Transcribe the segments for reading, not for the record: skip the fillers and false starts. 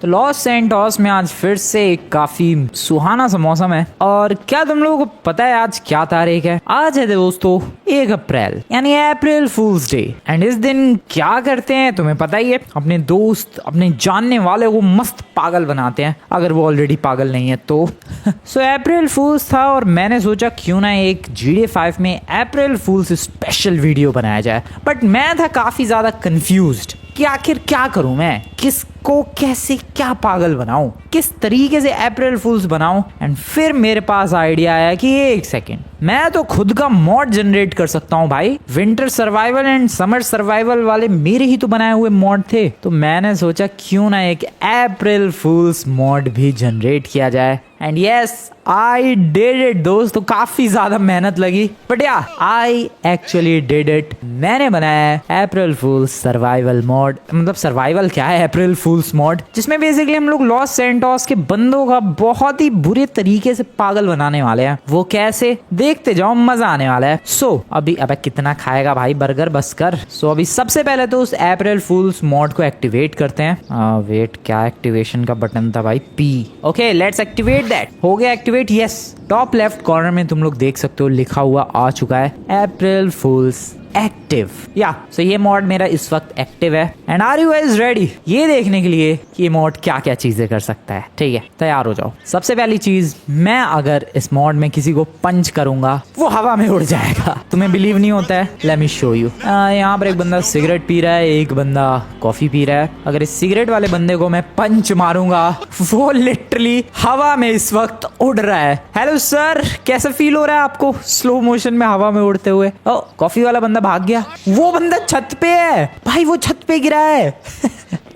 तो Los Santos में आज फिर से काफी सुहाना सा मौसम है। और क्या तुम लोगों को पता है आज क्या तारीख है? आज है दोस्तों 1 अप्रैल, यानी अप्रैल फूल्स डे। एंड इस दिन क्या करते हैं तुम्हें पता ही है, अपने दोस्त अपने जानने वाले को मस्त पागल बनाते हैं, अगर वो ऑलरेडी पागल नहीं है तो। सो अप्रैल फूल्स था और मैंने सोचा क्यों ना एक GTA 5 में अप्रैल फूल्स स्पेशल वीडियो बनाया जाए। बट मैं था काफी ज्यादा कंफ्यूज्ड कि आखिर क्या करूं, मैं किसको कैसे क्या पागल बनाऊं, किस तरीके से अप्रैल फूल्स बनाऊं। एंड फिर मेरे पास आइडिया आया कि एक सेकेंड, मैं तो खुद का मॉड जनरेट कर सकता हूं भाई। Winter survival and summer survival वाले मेरे ही तो बनाए हुए मॉड थे, तो मैंने सोचा क्यों ना एक अप्रैल फूल्स मॉड भी जनरेट किया जाए। And yes, I did it दोस्त। तो काफी ज्यादा मेहनत लगी, बट या आई एक्चुअली डिड इट। मैंने बनाया है अप्रैल फूल्स सर्वाइवल मॉड। मतलब सर्वाइवल क्या है, अप्रैल फूल्स मॉड, जिसमें बेसिकली हम लोग लॉस सैंटोस के बंदों का बहुत ही बुरे तरीके से पागल बनाने वाले हैं। वो कैसे, देखते जाओ, मजा आने वाला है। सो अभी अबे कितना खाएगा भाई बर्गर, बस कर। सो अभी सबसे पहले तो उस अप्रैल फूल्स मॉड को एक्टिवेट करते हैं। वेट, क्या एक्टिवेशन का बटन था भाई? P. Okay, let's activate that. हो गया activate, yes. Top left corner में तुम लोग देख सकते हो लिखा हुआ आ चुका है अप्रैल फूल्स एक्टिव। या सो ये मॉड मेरा इस वक्त एक्टिव है। And are you guys ready ये देखने के लिए कि ये मॉड क्या क्या चीजें कर सकता है? ठीक है, तैयार हो जाओ। सबसे पहली चीज, मैं अगर इस मॉड में किसी को पंच करूंगा वो हवा में उड़ जाएगा। तुम्हें बिलीव नहीं होता है? Let me show you. यहाँ पर एक बंदा सिगरेट पी रहा है, एक बंदा कॉफी पी रहा है। अगर इस सिगरेट वाले बंदे को मैं पंच मारूंगा वो लिटरली हवा में इस वक्त उड़ रहा है। हेलो सर, कैसा फील हो रहा है आपको स्लो मोशन में हवा में उड़ते हुए? ओ, कॉफी वाला बंदा भाग गया। वो बंदा छत पे है भाई, वो छत पे गिरा है।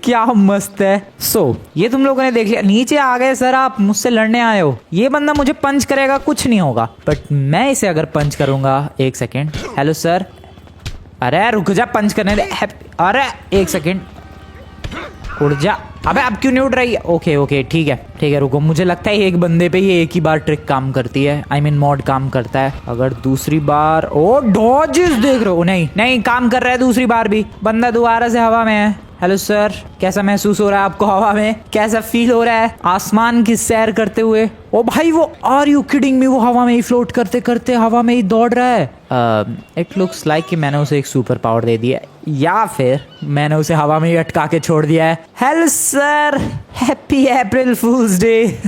क्या मस्त है। सो ये तुम लोगों ने देख लिया। नीचे आ गए सर, आप मुझसे लड़ने आए हो। ये बंदा मुझे पंच करेगा, कुछ नहीं होगा, बट मैं इसे अगर पंच करूंगा, एक सेकेंड। हेलो सर, अरे रुक जा, पंच करने दे। अरे एक सेकेंड, उड़ जा। अबे अब क्यों नहीं उड़ रही है? ओके ओके, ठीक है रुको। मुझे लगता है एक बंदे पे ये एक ही बार ट्रिक काम करती है, आई मीन मॉड काम करता है। अगर दूसरी बार, ओ डॉजेस देख रहे हो? नहीं काम कर रहा है दूसरी बार भी। बंदा दोबारा से हवा में है। हेलो सर, कैसा महसूस हो रहा है आपको हवा में? कैसा फील हो रहा है आसमान की सैर करते हुए? ओ भाई, वो आर यू किडिंग मी, वो हवा में ही फ्लोट करते करते हवा में ही दौड़ रहा है। इट लुक्स लाइक कि मैंने उसे एक सुपर पावर दे दिया, या फिर मैंने उसे हवा में ही अटका के छोड़ दिया है। हेलो सर, हैप्पी अप्रैल फूल्स डे।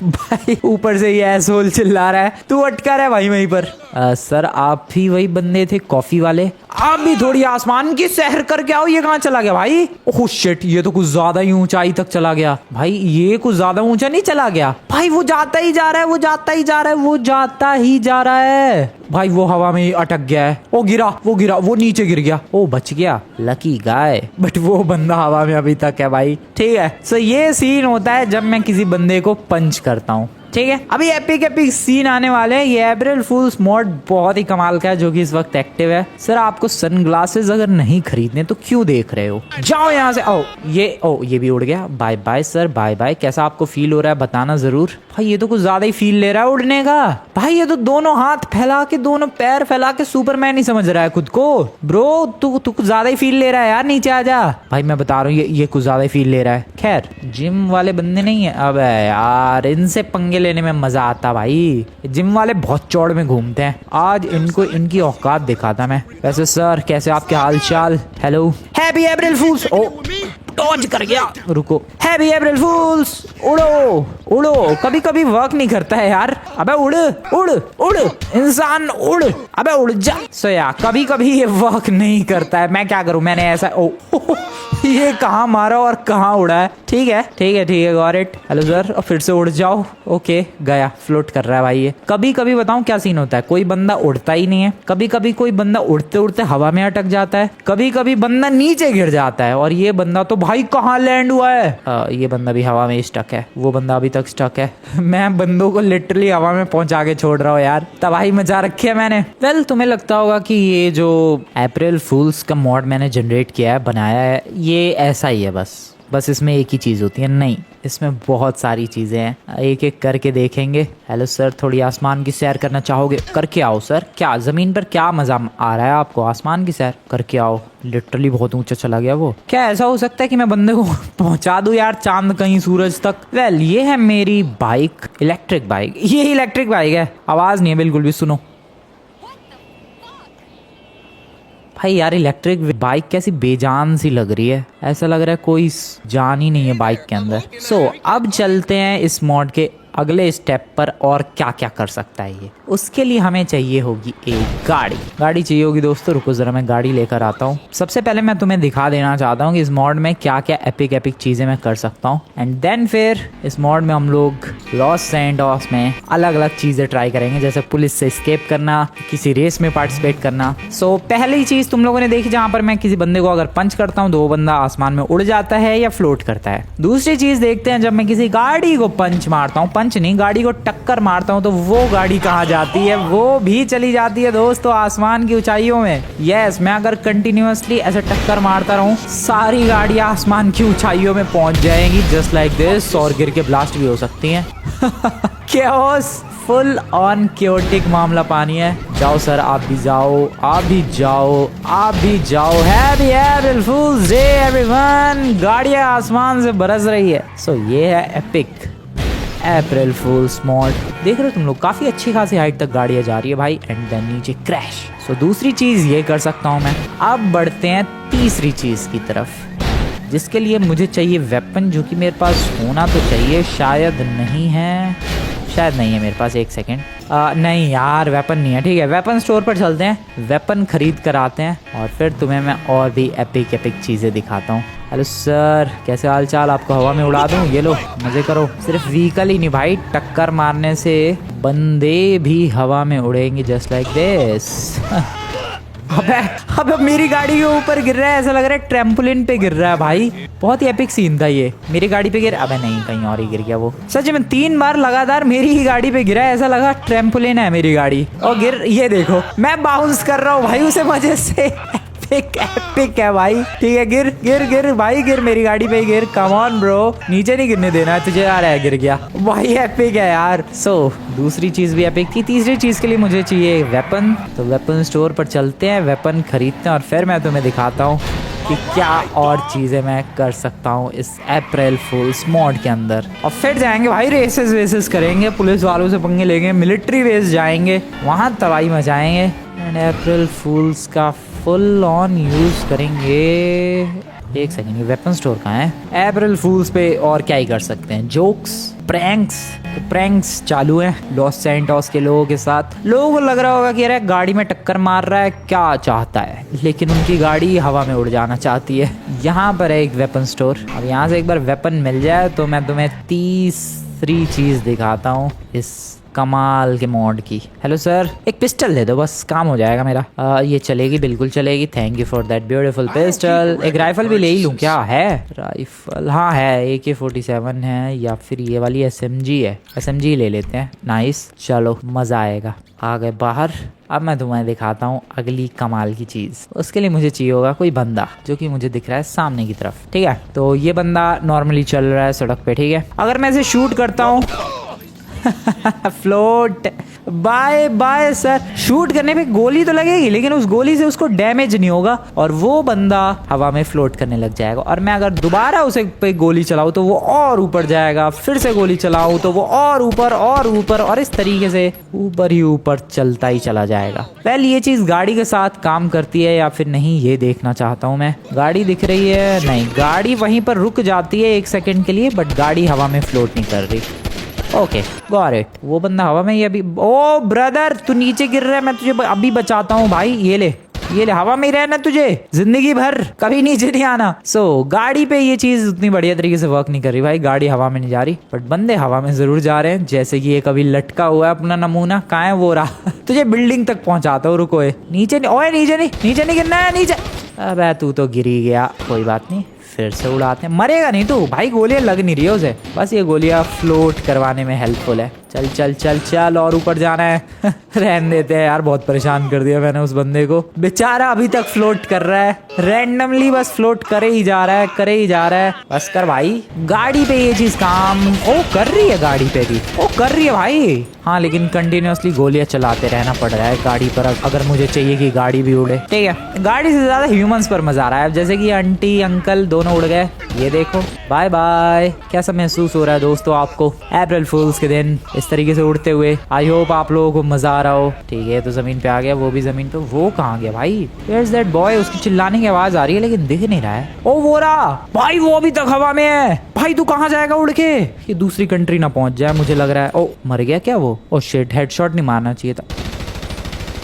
भाई ऊपर से ये एसहोल चिल्ला रहा है, तू अटका रहा है भाई वहीं पर। सर, आप ही वही बंदे थे कॉफी वाले? आप भी थोड़ी आसमान की सैर करके आओ। ये कहाँ चला गया भाई? ओह शिट, ये तो कुछ ज्यादा ही ऊंचाई तक चला गया भाई। ये कुछ ज्यादा ऊंचा नहीं चला गया भाई, वो जाता ही जा रहा है, वो जाता ही जा रहा है, वो जाता ही जा रहा है भाई। वो हवा में ही अटक गया है। वो गिरा, वो नीचे गिर गया। ओ बच गया, लकी गाय। बट वो बंदा हवा में अभी तक है भाई। ठीक है, सो ये सीन होता है जब मैं किसी बंदे को पंच करता हूँ। ठीक है, अभी एपिक सीन आने वाले हैं। ये अप्रैल फूल्स मॉड बहुत ही कमाल का है, जो कि इस वक्त एक्टिव है। सर, आपको सनग्लासेस अगर नहीं खरीदने तो क्यों देख रहे हो? जाओ यहाँ से। ये भी उड़ गया। Bye bye sir, bye bye. कैसा आपको फील हो रहा है बताना जरूर। भाई ये तो कुछ ज्यादा ही फील ले रहा है उड़ने का। भाई ये तो दोनों हाथ फैला के, दोनों पैर फैला के सुपरमैन ही समझ रहा है खुद को। ब्रो तू कुछ ज्यादा ही फील ले रहा है यार, नीचे आ जा। भाई मैं बता रहा हूँ, ये कुछ ज्यादा ही फील ले रहा है। खैर, जिम वाले बंदे नहीं है। अब यार इनसे पंगे लेने में मजा आता भाई। जिम वाले बहुत चौड़ में घूमते हैं। आज इनको इनकी औकात दिखाता मैं। वैसे सर, कैसे आपके हाल चाल? हेलो, हैप्पी अप्रैल फूल्स। ओ डॉज कर गया, रुको। हैप्पी अप्रैल फूल्स। उड़ो। कभी कभी वर्क नहीं करता है यार। अबे उड़ इंसान, उड़। अबे उड़ जा। सो यार कभी कभी ये वर्क नहीं करता है। मैं क्या करूं? मैंने ऐसा ये कहाँ मारा और कहाँ उड़ा है? ठीक है गॉट इट। हेलो सर, और फिर से उड़ जाओ। ओके, गया, फ्लोट कर रहा है भाई। ये कभी कभी बताऊं क्या सीन होता है, कोई बंदा उड़ता ही नहीं है। कभी कभी कोई बंदा उड़ते उड़ते हवा में अटक जाता है। कभी कभी बंदा नीचे गिर जाता है। और ये बंदा तो भाई कहाँ लैंड हुआ है? ये बंदा भी हवा में स्टक है। वो बंदा अभी तक स्टक है। मैं बंदों को लिटरली हवा में पहुंचा के छोड़ रहा हूँ यार, तबाही मचा रखी है मैंने। वेल, तुम्हें लगता होगा कि ये जो अप्रैल फूल्स का मॉड मैंने जनरेट किया है, बनाया है, ये ऐसा ही है बस। बस इसमें एक ही चीज़ होती है, नहीं इसमें बहुत सारी चीज़ें हैं, एक एक करके देखेंगे। हेलो सर, थोड़ी आसमान की सैर करना चाहोगे? करके आओ सर। क्या ज़मीन पर क्या मज़ा आ रहा है आपको? आसमान की सैर करके आओ। लिटरली बहुत ऊंचा चला गया वो। क्या ऐसा हो सकता है कि मैं बंदे को पहुंचा दूं यार चांद कहीं सूरज तक? वेल ये है मेरी बाइक, इलेक्ट्रिक बाइक। ये इलेक्ट्रिक बाइक है, आवाज़ नहीं है बिल्कुल भी, सुनो भाई। यार इलेक्ट्रिक बाइक कैसी बेजान सी लग रही है, ऐसा लग रहा है कोई जान ही नहीं है बाइक के अंदर। सो अब चलते हैं इस मॉड के अगले स्टेप पर, और क्या क्या कर सकता है ये। उसके लिए हमें चाहिए होगी एक गाड़ी चाहिए होगी दोस्तों। रुको जरा मैं गाड़ी लेकर आता हूँ। सबसे पहले मैं तुम्हें दिखा देना चाहता हूँ कि इस मॉड में क्या क्या एपिक चीजें मैं कर सकता हूँ, एंड देन फिर इस मॉड में हम लोग लॉस सैंटोस में अलग अलग चीजें ट्राई करेंगे, जैसे पुलिस से एस्केप करना, किसी रेस में पार्टिसिपेट करना। सो पहली चीज तुम लोगों ने देखी, जहाँ पर मैं किसी बंदे को अगर पंच करता हूँ तो वो बंदा आसमान में उड़ जाता है या फ्लोट करता है। दूसरी चीज देखते हैं, जब मैं किसी गाड़ी को पंच मारता हूँ, पंच नहीं गाड़ी को टक्कर मारता हूँ, तो वो गाड़ी कहाँ जाती है? वो भी चली जाती है दोस्तों आसमान की ऊंचाइयों में। यस, मैं अगर कंटिन्यूअसली ऐसे टक्कर मारता रहूं, सारी गाड़ियां आसमान की ऊंचाइयों में पहुंच जाएंगी जस्ट लाइक दिस, और गिर के ब्लास्ट भी हो सकती हैं। केओस, फुल ऑन क्योटिक मामला पानी है। जाओ सर, आप भी जाओ, आप भी जाओ, आप भी जाओ। हैप्पी अप्रैल फूल्स डे एवरीवन। गाड़ियां आसमान से बरस रही है। सो ये है एपिक अप्रैल फूल्स मॉड। देख रहे हो तुम लोग, काफी अच्छी खासी हाइट तक गाड़ियां जा रही है भाई, एंड देन नीचे क्रैश। सो दूसरी चीज ये कर सकता हूं मैं। अब बढ़ते हैं तीसरी चीज की तरफ, जिसके लिए मुझे चाहिए वेपन, जो कि मेरे पास होना तो चाहिए, शायद नहीं है, शायद नहीं है मेरे पास। एक सेकेंड, नहीं यार वेपन नहीं है। ठीक है, वेपन स्टोर पर चलते हैं, वेपन खरीद कर आते हैं, और फिर तुम्हें मैं और भी एपिक चीजें दिखाता हूँ। हेलो सर, कैसे हाल चाल? आपको हवा में उड़ा दूं? ये लो मजे करो। सिर्फ व्हीकल ही नहीं भाई, टक्कर मारने से बंदे भी हवा में उड़ेंगे जस्ट लाइक दिस। अबे मेरी गाड़ी के ऊपर गिर रहा है, ऐसा लग रहा है ट्रैम्पोलिन पे गिर रहा है भाई। बहुत ही एपिक सीन था ये। मेरी गाड़ी पे गिर, अबे नहीं कहीं और ही गिर गया वो। सच में 3 बार लगातार मेरी ही गाड़ी पे गिरा है, ऐसा लगा ट्रैम्पोलिन है मेरी गाड़ी। और गिर, ये देखो मैं बाउंस कर रहा हूँ भाई उसे मजे से। एपिक है भाई। ठीक है, गिर गिर गिर भाई, गिर मेरी गाड़ी पे गिर। कम ऑन ब्रो, नीचे नहीं गिरने देना तुझे यार। है गिर गया भाई, एपिक है यार। सो दूसरी चीज भी एपिक थी। तीसरी चीज के लिए मुझे चाहिए वेपन, तो वेपन स्टोर पर चलते हैं, वेपन खरीदते हैं, और फिर मैं तुम्हें दिखाता हूँ कि क्या और चीजें मैं कर सकता हूँ इस अप्रैल फूल्स मॉड के अंदर। और फिर जाएंगे भाई, रेसेस वेसेस करेंगे, पुलिस वालों से पंगे लेंगे, मिलिट्री बेस जाएंगे, वहां तबाही मचाएंगे, एंड अप्रैल फूल्स का फुल ऑन यूज करेंगे। एक सेकंड, ये वेपन स्टोर कहाँ है? अप्रैल फूल्स पे और क्या ही कर सकते हैं? Jokes, pranks. तो प्रैंक्स चालू हैं लॉस सैंटोस के लोगों के साथ। लोगों को लग रहा होगा कि अरे गाड़ी में टक्कर मार रहा है, क्या चाहता है, लेकिन उनकी गाड़ी हवा में उड़ जाना चाहती है। यहाँ पर है एक वेपन स्टोर। अब यहाँ से एक बार वेपन मिल जाए तो मैं तुम्हें तीसरी चीज दिखाता हूँ इस कमाल के मॉड की। हेलो सर, एक पिस्टल दे दो बस, काम हो जाएगा मेरा। ये चलेगी, बिल्कुल चलेगी। Thank you for that beautiful pistol. एक राइफल भी ले ही लूँ क्या? है राइफल? हाँ है, AK-47 है, या फिर ये वाली SMG है। SMG ले लेते हैं। नाइस, चलो मजा आएगा। आ गए बाहर। अब मैं तुम्हें दिखाता हूँ अगली कमाल की चीज। उसके लिए मुझे चाहिए होगा कोई बंदा, जो कि मुझे दिख रहा है सामने की तरफ। ठीक है, तो ये बंदा नॉर्मली चल रहा है सड़क पे। ठीक है, अगर मैं इसे शूट करता हूँ float, bye bye sir. Shoot करने पे गोली तो लगेगी, लेकिन उस गोली से उसको डैमेज नहीं होगा, और वो बंदा हवा में फ्लोट करने लग जाएगा। और मैं अगर दोबारा उसे पे गोली चलाऊं तो वो और ऊपर जाएगा, फिर से गोली चलाऊं तो वो और ऊपर और ऊपर, और इस तरीके से ऊपर ही ऊपर चलता ही चला जाएगा। वेल ये चीज गाड़ी के साथ काम करती है या फिर नहीं, ये देखना चाहता हूँ मैं। गाड़ी दिख रही है? नहीं, गाड़ी वहीं पर रुक जाती है 1 सेकेंड के लिए, बट गाड़ी हवा में फ्लोट नहीं कर रही। Okay got it. वो बंदा हवा में ही अभी। ओ ब्रदर, तू नीचे गिर रहा है, मैं तुझे अभी बचाता हूँ भाई। ये ले हवा में ही रहना तुझे जिंदगी भर, कभी नीचे नहीं आना। सो गाड़ी पे ये चीज उतनी बढ़िया तरीके से वर्क नहीं कर रही भाई, गाड़ी हवा में नहीं जा रही, बट बंदे हवा में जरूर जा रहे हैं। जैसे कि ये कभी लटका हुआ है अपना नमूना, कहाँ है वो रहा। तुझे बिल्डिंग तक पहुंचाता हूँ, रुको। नीचे नहीं, ओए नीचे नहीं गिरना है, नीचे। अबे तू तो गिर ही गया, कोई बात नहीं, फिर से उड़ाते हैं। मरेगा नहीं तू भाई, गोलियां लग नहीं रही है उसे, बस ये गोलियां फ्लोट करवाने में हेल्पफुल है। चल चल चल चल, और ऊपर जाना है। रहने देते हैं यार, बहुत परेशान कर दिया मैंने उस बंदे को। बेचारा अभी तक फ्लोट कर रहा है, रैंडमली बस फ्लोट करे ही जा रहा है, करे ही जा रहा है। बस कर भाई, गाड़ी पे ये चीज काम ओ कर रही है, गाड़ी पे भी ओ कर रही है भाई। हाँ, लेकिन कंटिन्यूअसली गोलियां चलाते रहना पड़ रहा है गाड़ी पर, अगर मुझे चाहिए कि गाड़ी भी उड़े। ठीक है, गाड़ी से ज्यादा ह्यूमंस पर मजा आ रहा है, जैसे कि आंटी अंकल दोनों उड़ गए, ये देखो। Bye bye. कैसा महसूस हो रहा है दोस्तों आपको अप्रैल फूल्स के दिन इस तरीके से उड़ते हुए? आई होप आप लोगों को मजा आ रहा हो। ठीक है, तो जमीन पे आ गया, वो भी जमीन पे। वो कहाँ गया भाई? Where's that boy? उसकी चिल्लाने की आवाज आ रही है लेकिन दिख नहीं रहा है। ओ वो रहा भाई, वो अभी तक हवा में है। भाई तू कहाँ जाएगा उड़ के? ये दूसरी कंट्री ना पहुंच जाए, मुझे लग रहा है। ओ मर गया क्या वो? ओ शिट, हेडशॉट नहीं मारना चाहिए था।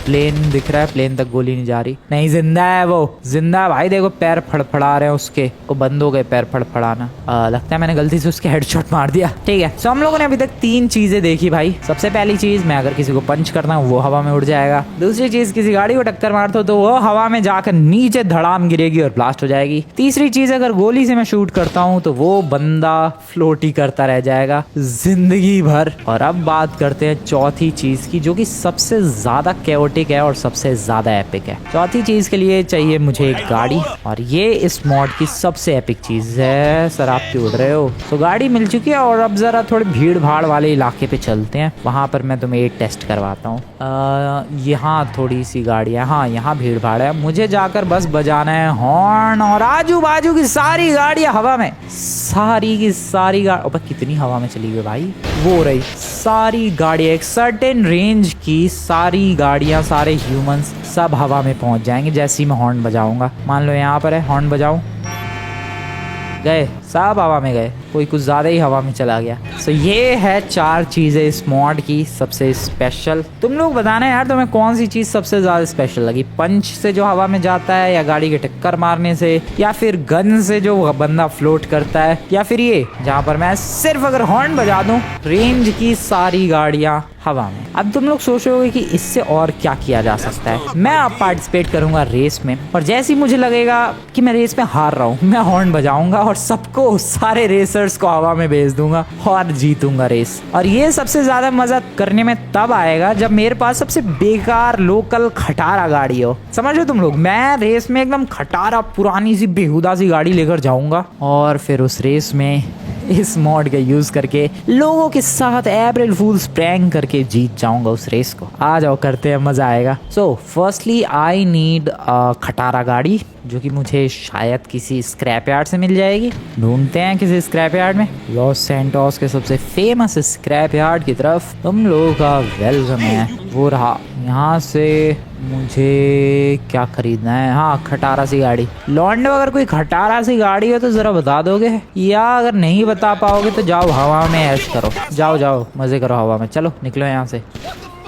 प्लेन दिख रहा है, प्लेन तक गोली नहीं जा रही। नहीं, जिंदा है वो, जिंदा है भाई। देखो पैर फड़फड़ा रहे हैं उसके, को बंद हो गए पैर फड़फड़ाना। लगता है मैंने गलती से उसके हेडशॉट मार दिया। ठीक है, तो हम लोगों ने अभी तक 3 चीजें देखी भाई। सबसे पहली चीज, मैं अगर किसी को पंच करता हूँ वो हवा में उड़ जाएगा। दूसरी चीज, किसी गाड़ी को टक्कर मारता हूँ तो वो हवा में जाकर नीचे धड़ाम गिरेगी और ब्लास्ट हो जाएगी। तीसरी चीज, अगर गोली से मैं शूट करता हूँ तो वो बंदा फ्लोट ही करता रह जाएगा जिंदगी भर। और अब बात करते हैं चौथी चीज की, जो कि सबसे ज्यादा कैओटिक है और सबसे ज्यादा एपिक है। चौथी चीज के लिए चाहिए मुझे एक गाड़ी, और ये इस मॉड की सबसे एपिक चीज है। सर आप क्यों उड़ रहे हो? तो गाड़ी मिल चुकी है, और अब जरा थोड़े भीड़ भाड़ वाले इलाके पे चलते हैं, वहां पर मैं तुम्हें एक टेस्ट करवाता हूँ। यहाँ थोड़ी सी गाड़ियाँ, हाँ यहाँ भीड़ भाड़ है, मुझे जाकर बस बजाना है हॉर्न, और आजू बाजू की सारी गाड़ियाँ हवा में, सारी की सारी गाड़ी। कितनी हवा में चली गई भाई, वो रही सारी गाड़ियाँ। एक सर्टेन रेंज की सारी गाड़ियाँ, सारे ह्यूमंस सब हवा में पहुंच जाएंगे जैसे ही मैं हॉर्न बजाऊंगा। मान लो यहाँ पर है, हॉर्न बजाऊं, गए सब हवा में गए, कोई कुछ ज्यादा ही हवा में चला गया। सो ये है 4 चीजें इस मॉड की सबसे स्पेशल। तुम लोग बताना यार, तुम्हें कौन सी चीज सबसे ज्यादा स्पेशल लगी? पंच से जो हवा में जाता है, या गाड़ी के टक्कर मारने से, या फिर गन से जो बंदा फ्लोट करता है, या फिर ये जहाँ पर मैं सिर्फ अगर हॉर्न बजा दूं रेंज की सारी गाड़ियां हवा में। अब तुम लोग सोच रहे होगे कि इससे और क्या किया जा सकता है। मैं अब पार्टिसिपेट करूंगा रेस में, और जैसे ही मुझे लगेगा कि मैं रेस में हार रहा हूँ, मैं हॉर्न बजाऊंगा और सबको, सारे रेसर्स को हवा में भेज दूंगा और जीतूंगा रेस। और ये सबसे ज्यादा मजा करने में तब आएगा जब मेरे पास सबसे बेकार लोकल खटारा गाड़ी हो। समझ रहे हो तुम लोग? मैं रेस में एकदम खटारा पुरानी सी बेहुदा सी गाड़ी लेकर जाऊंगा, और फिर उस रेस में इस मॉड का यूज करके लोगों के साथ अप्रैल फूल्स प्रैंक करके जीत जाऊंगा उस रेस को। आ जाओ, करते हैं, मजा आएगा। सो फर्स्टली आई नीड खटारा गाड़ी, जो कि मुझे शायद किसी स्क्रैप यार्ड से मिल जाएगी। ढूंढते हैं किसी स्क्रैप यार्ड में। लॉस सैंटोस के सबसे फेमस स्क्रैप यार्ड की तरफ तुम लोगों का वेलकम है। वो रहा, यहाँ से मुझे क्या खरीदना है? हाँ, खटारा सी गाड़ी। लॉन्डे, अगर कोई खटारा सी गाड़ी हो तो जरा बता दोगे, या अगर नहीं बता पाओगे तो जाओ हवा में ऐश करो, जाओ जाओ मजे करो हवा में। चलो निकलो यहाँ से।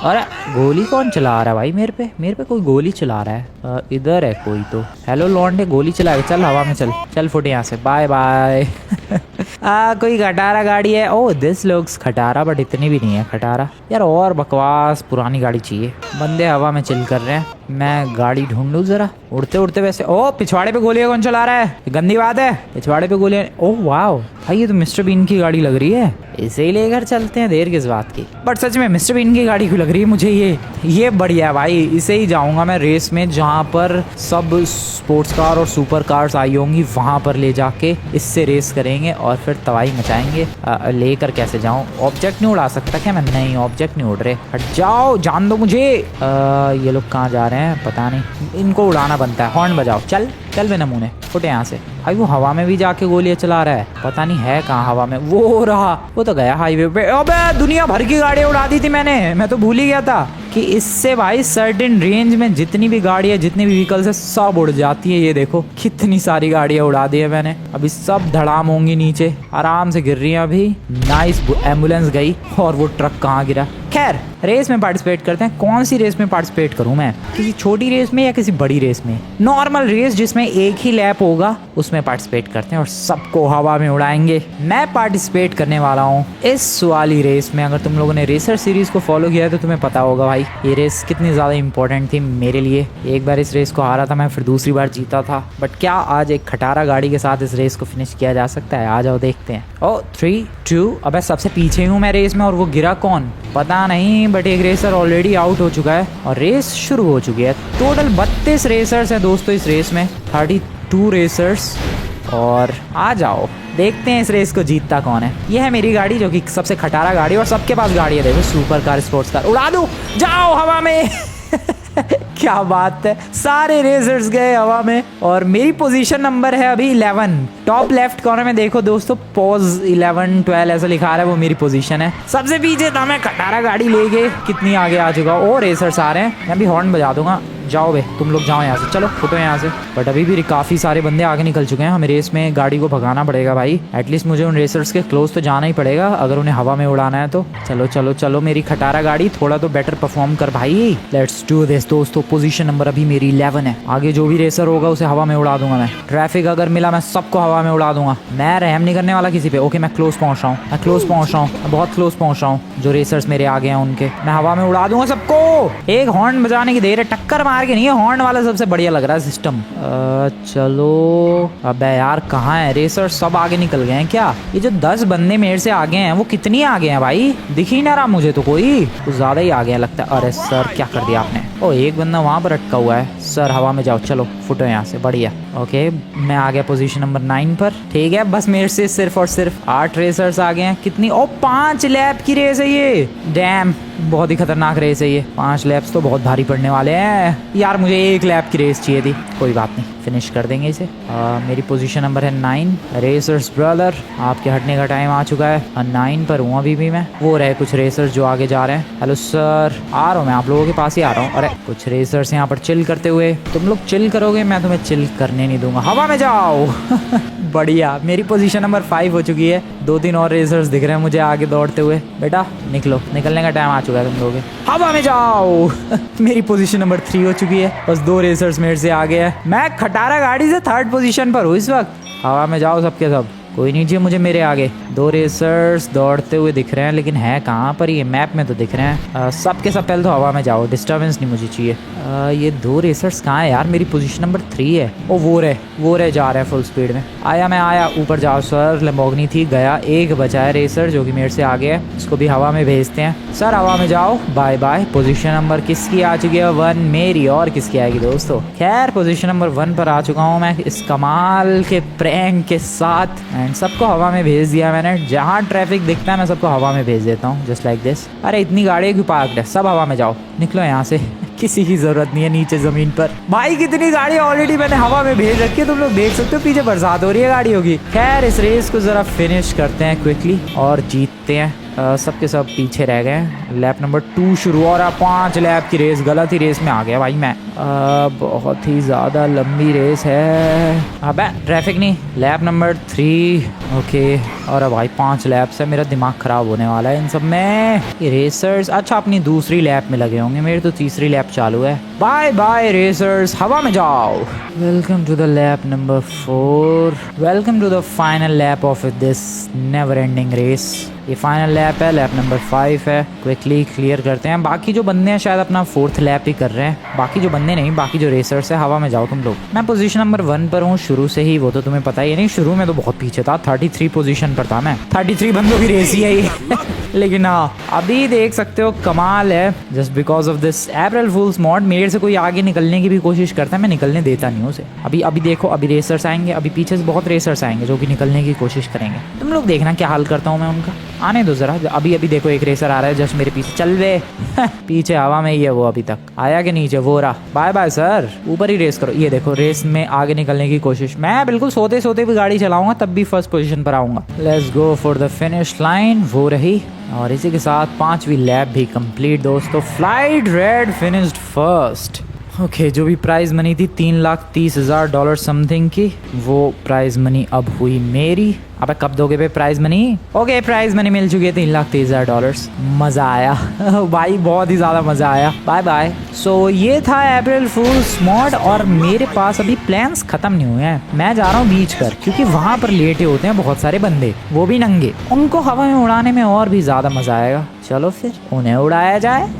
अरे गोली कौन चला रहा है भाई? मेरे पे कोई गोली चला रहा है। इधर है कोई तो। हेलो लॉन्डे, गोली चला के चल हवा में, चल चल फुट यहाँ से, बाय बाय। कोई खटारा गाड़ी है। ओह दिस लुक्स खटारा, बट इतनी भी नहीं है खटारा यार, और बकवास पुरानी गाड़ी चाहिए। बंदे हवा में चिल कर रहे हैं, मैं गाड़ी ढूंढूं जरा उड़ते उड़ते। वैसे ओ पिछवाड़े पे गोलियां कौन चला रहा है? गंदी बात है, पिछवाड़े पे गोलियां। ओह वाह भाई, ये तो मिस्टर बीन की गाड़ी लग रही है, इसे ही लेकर चलते हैं, देर किस बात की। बट सच में मिस्टर बीन की गाड़ी क्यों लग रही है मुझे? ये बढ़िया है भाई, इसे ही जाऊंगा मैं रेस में, जहाँ पर सब स्पोर्ट्स कार और सुपर कार्स आई होंगी, वहां पर ले जाके इससे रेस करेंगे और फिर तबाही मचाएंगे। लेकर कैसे जाऊं? ऑब्जेक्ट नहीं उड़ा सकता क्या मैं? नहीं, ऑब्जेक्ट नहीं उड़ रहे, हट जाओ, जान दो मुझे। ये लोग कहाँ जा रहे हैं पता नहीं, इनको उड़ाना बनता है। हॉर्न बजाओ, चल चल बे नमूने, फुटे यहाँ से। भाई वो हवा में भी जाके गोलियां चला रहा है, पता नहीं है कहाँ हवा में। वो रहा, वो तो गया हाईवे पे। अबे दुनिया भर की गाड़ियां उड़ा दी थी मैंने, मैं तो भूल ही गया था कि इससे भाई सर्टेन रेंज में जितनी भी गाड़ियां, जितनी भी व्हीकल्स है, सब उड़ जाती है। ये देखो कितनी सारी गाड़ियां उड़ा दी है मैंने, अभी सब धड़ाम होंगी नीचे, आराम से गिर रही है अभी। नाइस, एम्बुलेंस गई, और वो ट्रक कहाँ गिरा। खैर रेस में पार्टिसिपेट करते हैं। कौन सी रेस में पार्टिसिपेट करूं मैं? किसी छोटी रेस में या किसी बड़ी रेस में? नॉर्मल रेस जिसमें एक ही लैप होगा उसमें पार्टिसिपेट करते हैं और सबको हवा में उड़ाएंगे। मैं पार्टिसिपेट करने वाला हूं इस वाली रेस में। अगर तुम लोगों ने रेसर सीरीज को फॉलो किया है तो तुम्हें पता होगा भाई भाई, ये रेस कितनी ज़्यादा इंपॉर्टेंट थी मेरे लिए। एक बार इस रेस को हारा था मैं, फिर दूसरी बार जीता था, बट क्या आज एक खटारा गाड़ी के साथ इस रेस को फिनिश किया जा सकता है? आ जाओ देखते हैं। ओ 3, 2, अबे सबसे पीछे हूँ मैं रेस में, और वो गिरा कौन पता नहीं, बट एक रेसर ऑलरेडी आउट हो चुका है और रेस शुरू हो चुकी है। टोटल 32 रेसर्स हैं दोस्तों इस रेस में, 32 रेसर्स। और आ जाओ देखते हैं इस रेस को जीतता कौन है। ये है मेरी गाड़ी जो कि सबसे खटारा गाड़ी, और सबके पास गाड़ी है, देखो सुपर कार, स्पोर्ट्स कार। उड़ा दो, जाओ हवा में। क्या बात है, सारे रेसर्स गए हवा में और मेरी पोजीशन नंबर है अभी 11। टॉप लेफ्ट कॉर्नर में देखो दोस्तों, पॉज 11, 12 ऐसा लिखा रहा है, वो मेरी पोजीशन है। सबसे पीछे था मैं, खटारा गाड़ी लेके कितनी आगे आ चुका हूँ। और रेसर्स आ रहे हैं, मैं भी हॉर्न बजा दूंगा। जाओ बे, तुम लोग जाओ यहाँ से, चलो फुटो यहाँ से। बट अभी भी काफ़ी सारे बंदे आगे निकल चुके हैं, हमें रेस में गाड़ी को भगाना पड़ेगा भाई। एटलीस्ट मुझे उन रेसर्स के क्लोज तो जाना ही पड़ेगा अगर उन्हें हवा में उड़ाना है तो। चलो चलो चलो मेरी खटारा गाड़ी, थोड़ा तो बेटर परफॉर्म कर भाई। लेट्स डू दिस दोस्तों। पोजीशन नंबर अभी मेरी 11 है। आगे जो भी रेसर होगा उसे हवा में उड़ा दूंगा मैं। ट्रैफिक अगर मिला मैं सबको हवा में उड़ा दूंगा। मैं रहम नहीं करने वाला किसी पे। ओके मैं क्लोज पहुंच रहा हूँ, मैं क्लोज पहुंच रहा हूँ, मैं बहुत क्लोज पहुंच रहा हूँ। जो रेसर्स मेरे आगे हैं उनके मैं हवा में उड़ा दूंगा सबको। एक हॉर्न बजाने की देर है, टक्कर मार के नहीं है, हॉर्न वाला सबसे बढ़िया लग रहा है सिस्टम। चलो अबे यार कहाँ है रेसर, सब आगे निकल गए हैं क्या? ये जो 10 बंदे मेरे से आगे हैं वो कितनी आगे हैं भाई? दिख ही ना रहा मुझे तो, कोई कुछ ज्यादा ही आगे है लगता है। अरे सर क्या कर दिया आपने? ओ एक बंदा वहां पर अटका हुआ है। सर हवा में जाओ, चलो फुटो यहाँ से, बढ़िया। ओके मैं आ गया पोजीशन नंबर 9 पर। ठीक है बस मेरे से सिर्फ और सिर्फ 8 रेसर्स आ गए हैं। कितनी? ओ 5 लैप की रेस है ये। डैम, बहुत ही खतरनाक रेस है ये। 5 लैप्स तो बहुत भारी पड़ने वाले हैं यार। मुझे 1 लैप की रेस चाहिए थी, कोई बात नहीं, फिनिश कर देंगे इसे। मेरी पोजीशन नंबर है 9। रेसर्स ब्रदर आपके हटने का टाइम आ चुका है। 9 पर हूँ अभी भी मैं। वो रहे कुछ रेसर्स जो आगे जा रहे हैं। हेलो सर, आ रहा हूँ मैं, आप लोगों के पास ही आ रहा हूँ। अरे कुछ रेसर्स यहाँ पर चिल करते हुए। तुम लोग चिल करोगे, मैं तुम्हें चिल करने नहीं दूंगा। हवा में जाओ। बढ़िया, मेरी पोजीशन नंबर 5 हो चुकी है। 2-3 और रेसर्स दिख रहे हैं मुझे आगे दौड़ते हुए। बेटा निकलो, निकलने का टाइम आ चुका है तुम लोगों के। हवा में जाओ। मेरी पोजीशन नंबर 3 हो चुकी है, बस 2 रेसर्स मेरे से आगे है। मैं खटारा गाड़ी से 3rd पोजीशन पर हूँ इस वक्त। हवा में जाओ सबके सब, कोई नहीं चाहिए मुझे मेरे आगे। 2 रेसर्स दौड़ते हुए दिख रहे हैं, लेकिन है कहाँ पर? ये मैप में तो दिख रहे हैं। सबके सब पहले तो हवा में जाओ, डिस्टर्बेंस नहीं मुझे चाहिए। ये 2 रेसर्स कहाँ है यार? मेरी पोजीशन नंबर 3 है। ओ वो रहे जा रहे हैं फुल स्पीड में। आया मैं आया, ऊपर जाओ सर। लैम्बोर्गिनी थी, गया। एक बचा है रेसर जो कि मेरे से आगे है, उसको भी हवा में भेजते हैं। सर हवा में जाओ, बाय बाय। पोजीशन नंबर किसकी आ चुकी है? 1 मेरी। और किसकी आएगी दोस्तों? खैर पोजीशन नंबर 1 पर आ चुका हूँ मैं इस कमाल के प्रैंक के साथ। एंड सबको हवा में भेज दिया मैंने। जहाँ ट्रैफिक दिखता है मैं सबको हवा में भेज देता हूँ, जस्ट लाइक दिस। अरे इतनी गाड़ियाँ क्यों पार्क्ड है? सब हवा में जाओ, निकलो यहाँ से। किसी की जरूरत नहीं है नीचे जमीन पर। भाई कितनी गाड़ियाँ ऑलरेडी मैंने हवा में भेज रखी है, तुम लोग देख सकते हो। पीछे बरसात हो रही है गाड़ियों की। खैर इस रेस को जरा फिनिश करते हैं क्विकली और जीतते हैं। सबके सब पीछे रह गए। लैप नंबर 2 शुरू, और 5 लैप की रेस। गलत ही रेस में आ गया भाई मैं। बहुत ही ज़्यादा लंबी रेस है। अबे ट्रैफिक नहीं। Lap number 3। ओके, और भाई 5 लैप्स है। मेरा दिमाग ख़राब होने वाला है इन सब में। ये रेसर्स अच्छा अपनी दूसरी लैप में लगे होंगे, मेरी तो तीसरी लैप चालू है। बाय बाय रेसर्स, हवा में जाओ। Welcome to the lap number 4। Welcome to the final lap of this never ending race. ये फाइनल लैप है, लैप नंबर 5 है। क्विकली क्लियर करते हैं। बाकी जो बंदे हैं शायद अपना 4th लैप ही कर रहे हैं। बाकी जो बंदे नहीं, बाकी जो रेसर्स है, हवा में जाओ तुम लोग। मैं पोजीशन नंबर 1 पर हूँ शुरू से ही, वो तो तुम्हें पता ही नहीं। शुरू में तो बहुत पीछे था, 33 पोजीशन पर था मैं। 33 बंदों की रेस ही है ये। लेकिन हाँ अभी देख सकते हो कमाल है। Just because of this April fools mod मेरे से कोई आगे निकलने की भी कोशिश करता है, मैं निकलने देता नहीं हूँ उसे। अभी देखो, अभी रेसर्स आएंगे, अभी पीछे से बहुत रेसर्स आएंगे जो कि निकलने की कोशिश करेंगे। तुम लोग देखना क्या हाल करता हूँ मैं उनका। आने दो जरा। अभी देखो एक रेसर आ रहा है जस्ट मेरे पीछे। चल वे। पीछे हवा में ही है वो, अभी तक आया कि नीचे? वो रहा। बाय बाय सर, ऊपर ही रेस करो। ये देखो रेस में आगे निकलने की कोशिश। मैं बिल्कुल सोते सोते भी गाड़ी चलाऊंगा, तब भी 1st पोजीशन पर आऊंगा। Let's go for the finish line. वो रही, और इसी के साथ 5वीं लैप भी कंप्लीट दोस्तों। Flight red finished 1st। Okay, जो भी प्राइज मनी थी $3,30,000 समथिंग की, वो प्राइज मनी अब हुई मेरी। अब कब दोगे पे prize money? Okay prize money मिल चुकी है $3,30,000। मज़ा आया भाई, बहुत ही ज़्यादा मज़ा आया। Bye bye. सो ये था अप्रैल फूल्स मॉड, और मेरे पास अभी प्लान्स ख़त्म नहीं हुए हैं। मैं जा रहा हूँ बीच पर, क्योंकि वहाँ पर लेटे होते हैं बहुत सारे बंदे, वो भी नंगे। उनको हवा में उड़ाने में और भी ज़्यादा मज़ा आएगा। चलो फिर उन्हें उड़ाया जाए।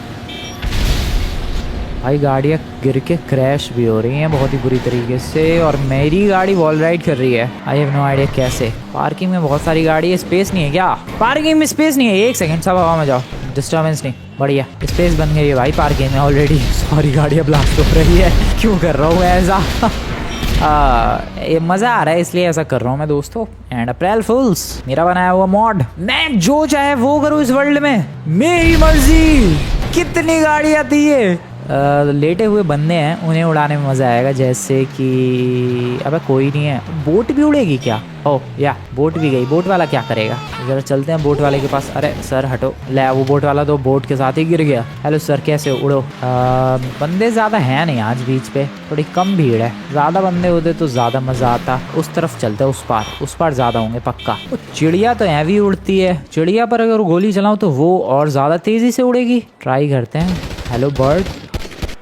भाई गाड़ियाँ गिर के क्रैश भी हो रही हैं बहुत ही बुरी तरीके से, और मेरी गाड़ी वॉल राइड कर रही है। आई हैव नो आइडिया कैसे। पार्किंग में बहुत सारी गाड़ी है, स्पेस नहीं है क्या? पार्किंग में स्पेस नहीं है। एक सेकंड, सब हवा में जाओ, डिस्टर्बेंस नहीं। बढ़िया स्पेस बन गई है भाई पार्किंग में ऑलरेडी। सॉरी, गाड़ियाँ ब्लास्ट हो रही है, क्यों कर रहा हूँ ऐसा? ये मज़ा आ रहा है इसलिए ऐसा कर रहा हूँ मैं दोस्तों। एंड अप्रैल फूल्स, मेरा बनाया हुआ मॉड, मैं जो चाहे वो करूँ इस वर्ल्ड में, मेरी मर्जी। कितनी गाड़ी आती है। लेटे हुए बंदे हैं, उन्हें उड़ाने में मज़ा आएगा। जैसे कि अबे कोई नहीं है। बोट भी उड़ेगी क्या? ओह या बोट भी गई। बोट वाला क्या करेगा? ज़रा चलते हैं बोट वाले के पास। अरे सर हटो। ले, वो बोट वाला तो बोट के साथ ही गिर गया। हेलो सर, कैसे हो? उड़ो। बंदे ज़्यादा हैं नहीं आज बीच पे, थोड़ी कम भीड़ है। ज़्यादा बंदे होते तो ज़्यादा मज़ा आता। उस तरफ चलते हैं, उस पार ज़्यादा होंगे पक्का। चिड़िया तो हैवी उड़ती है, चिड़िया पर अगर गोली चलाऊँ तो वो और ज़्यादा तेज़ी से उड़ेगी। ट्राई करते हैं। Hello bird.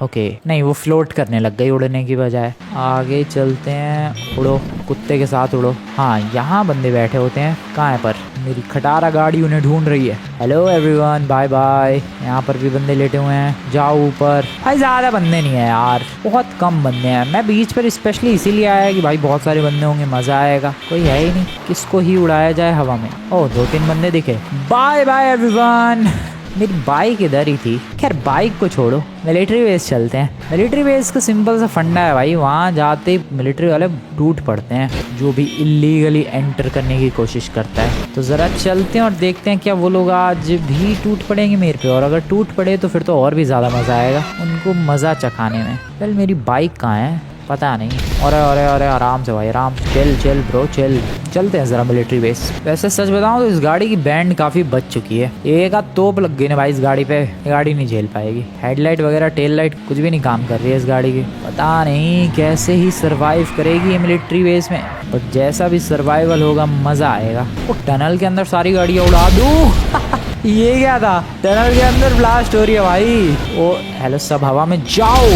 ओके नहीं, वो फ्लोट करने लग गई उड़ने की बजाय। आगे चलते हैं। उड़ो, कुत्ते के साथ उड़ो। हाँ, यहाँ बंदे बैठे होते हैं। कहाँ है पर? मेरी खटारा गाड़ी उन्हें ढूंढ रही है। Hello everyone, bye bye. यहाँ पर भी बंदे लेटे हुए हैं। जाओ ऊपर। भाई ज़्यादा बंदे नहीं है यार, बहुत कम बंदे हैं। मैं बीच पर स्पेशली इसीलिए आया कि भाई बहुत सारे बंदे होंगे, मज़ा आएगा। कोई है ही नहीं, किसको ही उड़ाया जाए हवा में। ओह, 2-3 बंदे दिखे। Bye bye everyone. मेरी बाइक इधर ही थी। खैर बाइक को छोड़ो, मिलिट्री बेस चलते हैं। मिलिट्री बेस का सिंपल सा फंडा है भाई, वहाँ जाते ही मिलिट्री वाले टूट पड़ते हैं जो भी इलीगली एंटर करने की कोशिश करता है। तो ज़रा चलते हैं और देखते हैं क्या वो लोग आज भी टूट पड़ेंगे मेरे पे। और अगर टूट पड़े तो फिर तो और भी ज़्यादा मज़ा आएगा उनको मज़ा चखाने में। वेल मेरी बाइक कहाँ है पता नहीं। अरे अरे अरे आराम से भाई, आराम से। Chill bro chill. चलते हैं ज़रा मिलिट्री बेस। वैसे सच बताऊं तो इस गाड़ी की बैंड काफ़ी बच चुकी है। एक आध तोप लग गई ना भाई इस गाड़ी पे, गाड़ी नहीं झेल पाएगी। हेडलाइट वगैरह टेल लाइट कुछ भी नहीं काम कर रही है इस गाड़ी की। पता नहीं कैसे ही सर्वाइव करेगी ये मिलिट्री बेस में, बट जैसा भी सर्वाइवल होगा मज़ा आएगा। वो टनल के अंदर सारी गाड़ियाँ उड़ा दूँ। ये क्या था? टनल के अंदर ब्लास्ट हो रही है भाई। ओ हेलो, सब हवा में जाओ।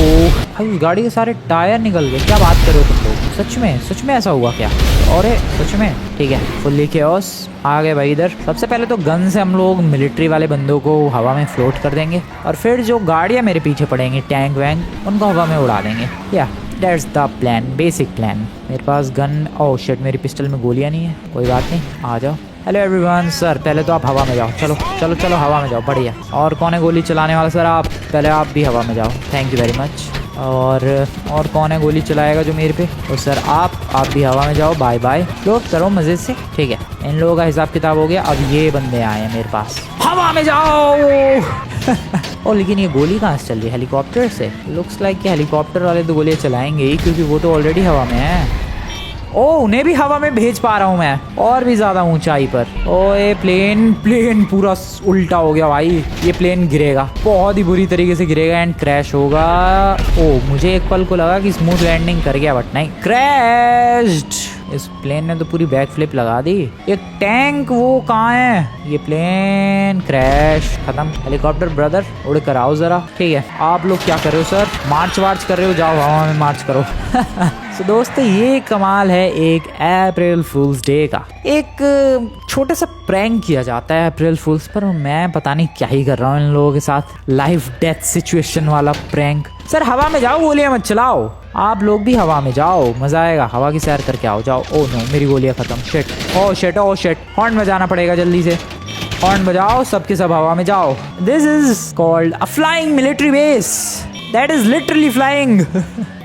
भाई गाड़ी के सारे टायर निकल गए। क्या बात कर रहे हो तुम लोग? सच में ऐसा हुआ क्या? अरे सच में? ठीक है, फुल्ली केओस। आ गए भाई इधर। सबसे पहले तो गन से हम लोग मिलिट्री वाले बंदों को हवा में फ्लोट कर देंगे, और फिर जो गाड़ियाँ मेरे पीछे पड़ेंगी, टैंक वैंक, उनको हवा में उड़ा देंगे। या that's the plan, basic plan. मेरे पास गन, ओह शिट, मेरी पिस्टल में गोलियाँ नहीं है। कोई बात नहीं, आ जाओ। Hello everyone. सर पहले तो आप हवा में जाओ। चलो चलो चलो, हवा में जाओ। बढ़िया। और कौन है गोली चलाने वाला? सर आप पहले, आप भी हवा में जाओ। Thank you very much. और कौन है गोली चलाएगा जो मेरे पे? तो सर आप भी हवा में जाओ। Bye bye. फ्लोट करो मज़े से। ठीक है, इन लोगों का हिसाब किताब हो गया। अब ये बंदे आए हैं मेरे पास। हवा में जाओ। और लेकिन ये गोली कहाँ से चल रही है? हेलीकॉप्टर से? लुक्स लाइक कि हेलीकॉप्टर वाले तो गोलियाँ चलाएंगे ही, क्योंकि वो तो ऑलरेडी हवा में है। ओ, उन्हें भी हवा में भेज पा रहा हूँ मैं, और भी ज़्यादा ऊंचाई पर। ओए प्लेन पूरा उल्टा हो गया भाई। ये प्लेन गिरेगा, बहुत ही बुरी तरीके से गिरेगा एंड क्रैश होगा। ओ, मुझे एक पल को लगा कि स्मूथ लैंडिंग कर गया, बट नहीं, क्रैश्ड। इस प्लेन ने तो पूरी बैक फ्लिप लगा दी। ये टैंक वो कहाँ है? ये प्लेन क्रैश, खत्म। हेलीकॉप्टर ब्रदर उड़ कर आओ जरा। ठीक है, आप लोग क्या कर रहे हो सर? मार्च वार्च कर रहे हो? जाओ हवा में मार्च करो। तो दोस्तों ये कमाल है एक अप्रैल फूल्स डे का। एक छोटा सा प्रैंक किया जाता है अप्रैल फूल्स पर। मैं पता नहीं क्या ही कर रहा हूँ इन लोगों के साथ, लाइफ डेथ सिचुएशन वाला प्रैंक। सर हवा में जाओ, गोलियां मत चलाओ। आप लोग भी हवा में जाओ, मजा आएगा। हवा की सैर करके आओ। जाओ। ओह नो, मेरी गोलियां खत्म। Shit, oh shit, oh shit. Horn बजाना पड़ेगा जल्दी से। हॉर्न बजाओ, सबके सब हवा में जाओ। This is called a flying military base. That is literally flying.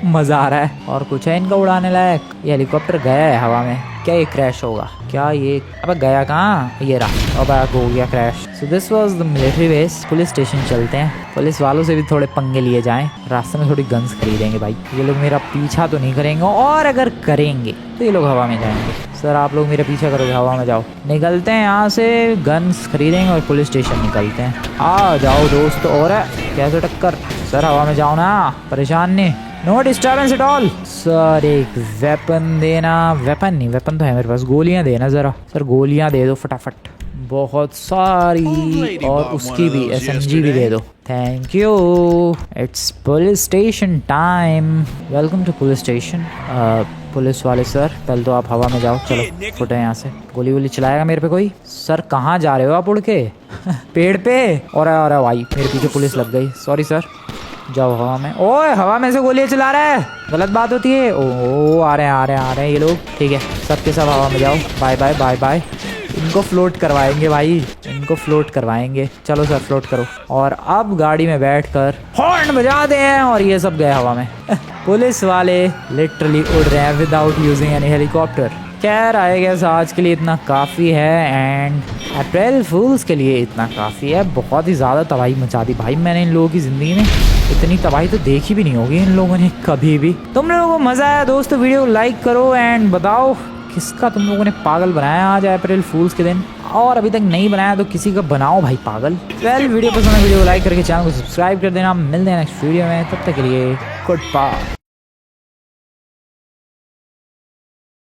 मजा आ रहा है। और कुछ है इनका उड़ाने लायक? ये हेलीकॉप्टर गया है हवा में। क्या ये क्रैश होगा क्या? ये अब गया कहाँ? ये रहा, अब हो गया crash. So this was the military base. Police station चलते हैं, पुलिस वालों से भी थोड़े पंगे लिए जाएं। रास्ते में थोड़ी गन्स खरीदेंगे भाई। ये लोग मेरा पीछा तो नहीं करेंगे, और अगर करेंगे तो ये लोग हवा में जाएंगे। सर आप लोग मेरा पीछा करोगे? हवा में जाओ। निकलते हैं यहाँ से, गन्स खरीदेंगे और पुलिस स्टेशन निकलते हैं। आ जाओ दोस्त। और कैसे टक्कर? सर हवा में जाओ ना, परेशान नहीं। No disturbance at all. Sir एक वेपन देना। वेपन नहीं, वेपन तो है मेरे पास। गोलियां देना जरा। सर गोलियां दे दो फटाफट, बहुत सारी, और उसकी भी SMG भी दे दो। Thank you. It's police station time. Welcome to police station. Police वाले सर पहले तो आप हवा में जाओ। चलो फुटे यहाँ से। गोली वोली चलाएगा मेरे पे कोई? सर कहाँ जा रहे हो आप उड़ के? पेड़ पे? और भाई मेरे पीछे पुलिस लग गई। सॉरी सर, जाओ हवा में। ओए हवा में से गोलियां चला रहा है, गलत बात होती है। ओ आ रहे हैं ये लोग। ठीक है, सबके सब हवा में जाओ। Bye bye bye bye. इनको फ्लोट करवाएंगे भाई, इनको फ्लोट करवाएंगे। चलो सर फ्लोट करो। और अब गाड़ी में बैठकर हॉर्न बजा दें और ये सब गए हवा में। पुलिस वाले लिटरली उड़ रहे हैं विदाउट यूजिंग एनी हेलीकॉप्टर। खैर आई गेस आज के लिए इतना काफ़ी है एंड अप्रैल फूल्स के लिए इतना काफ़ी है। बहुत ही ज़्यादा तबाही मचा दी भाई मैंने इन लोगों की ज़िंदगी में। इतनी तबाही तो देखी भी नहीं होगी इन लोगों ने कभी भी। तुम लोगों को मज़ा आया दोस्तों, वीडियो लाइक करो एंड बताओ किसका तुम लोगों ने पागल बनाया आज अप्रैल फूल्स के दिन। और अभी तक नहीं बनाया तो किसी का बनाओ भाई पागल। वीडियो पसंद है वीडियो को लाइक करके चैनल को सब्सक्राइब कर देना। मिलते हैं नेक्स्ट वीडियो में, तब तक के लिए गुड बाय।